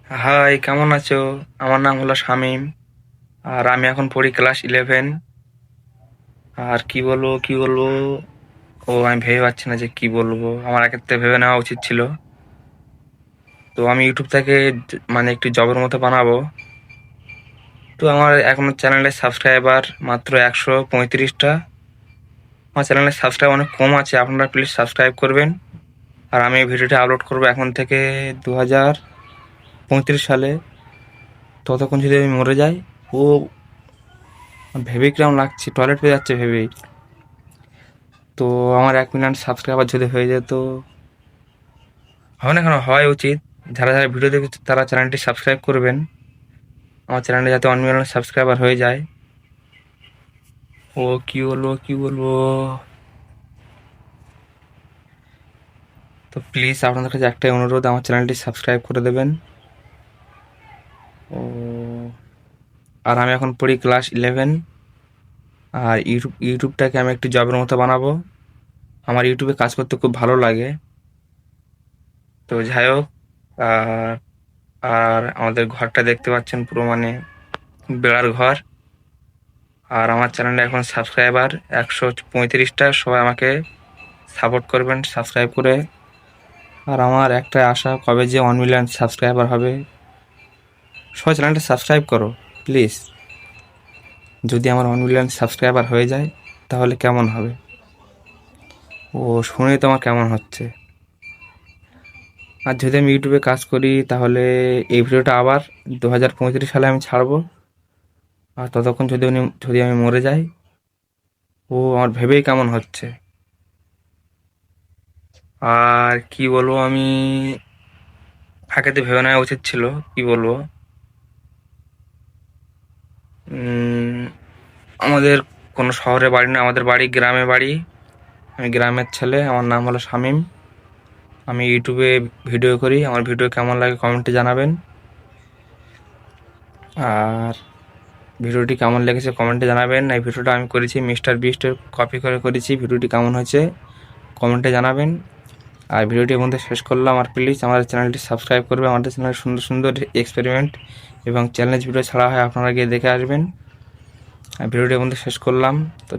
High, কেমন আছো? আমার নাম হলো শামীম। আর আমি এখন পড়ি ক্লাস 11। আর কি বলবো, আমি ভেবে পাচ্ছি না যে কি বলবো। আমার আগের থেকে ভেবে নেওয়া উচিত ছিল। তো আমি ইউটিউব থেকে মানে একটু জবের মতো বানাবো। তো আমার এখনো চ্যানেলের সাবস্ক্রাইবার মাত্র 135টা। আমার চ্যানেলের সাবস্ক্রাইব অনেক কম আছে, আপনারা প্লিজ সাবস্ক্রাইব করবেন। আর আমি এই ভিডিওটি আপলোড করবো এখন থেকে 2035 সালে। ততক্ষণ যদি আমি মরে যাই, ও ভেবেই কিরম লাগছে, টয়লেট পেয়ে যাচ্ছে ভেবেই। তো আমার 1 মিলিয়ন সাবস্ক্রাইবার যদি হয়ে যেত, হবে না কেন, হয় উচিত। যারা যারা ভিডিও দেখছে তারা চ্যানেলটি সাবস্ক্রাইব করবেন, আমার চ্যানেলে যাতে 1 মিলিয়ন সাবস্ক্রাইবার হয়ে যায়। কি বলবো। তো প্লিজ আপনাদের কাছে একটাই অনুরোধ, আমার চ্যানেলটি সাবস্ক্রাইব করে দেবেন। ও আর আমি এখন পড়ি ক্লাস 11। আর ইউটিউবটাকে আমি একটু জবের মতো বানাবো। আমার ইউটিউবে কাজ করতে খুব ভালো লাগে। তো যাই হোক, আর আর আমাদের ঘরটা দেখতে পাচ্ছেন, পুরো মানে বেড়ার ঘর। আর আমার চ্যানেলে এখন সাবস্ক্রাইবার 135টা। সবাই আমাকে সাপোর্ট করবেন সাবস্ক্রাইব করে। আর আমার একটা আশা, কবে যে 1 মিলিয়ন সাবস্ক্রাইবার হবে। সবাই চ্যানেলটা সাবস্ক্রাইব করো প্লিজ। যদি আমার 1 মিলিয়ন সাবস্ক্রাইবার হয়ে যায় তাহলে কেমন হবে, শুনেই তো আমার কেমন হচ্ছে। আর যদি আমি ইউটিউবে কাজ করি তাহলে এই ভিডিওটা আবার 2035 সালে আমি ছাড়বো। আর ততক্ষণ যদি আমি মরে যাই, আমার ভেবেই কেমন হচ্ছে। আর কি বলবো, আমি আগেতে ভেবে নেওয়া উচিত ছিল। কি বলবো, আমাদের কোনো শহরে বাড়ি না, আমাদের বাড়ি গ্রামে বাড়ি। আমি গ্রামের ছেলে, আমার নাম হলো শামীম। আমি ইউটিউবে ভিডিও করি, আমার ভিডিও কেমন লাগে কমেন্টে জানাবেন। আর ভিডিওটি কেমন লেগেছে কমেন্টে জানাবেন। এই ভিডিওটা আমি করেছি মিস্টার বিস্টের কপি করে করেছি। ভিডিওটি কেমন হয়েছে কমেন্টে জানাবেন। আর ভিডিওটি এর মধ্যে শেষ করলাম। আর প্লিজ আমাদের চ্যানেলটি সাবস্ক্রাইব করবে। আমাদের চ্যানেলে সুন্দর সুন্দর এক্সপেরিমেন্ট এবং চ্যালেঞ্জ ভিডিও ছাড়া হয়, আপনারা গিয়ে দেখে আসবেন। আর ভিডিওটি এর মধ্যে শেষ করলাম। তো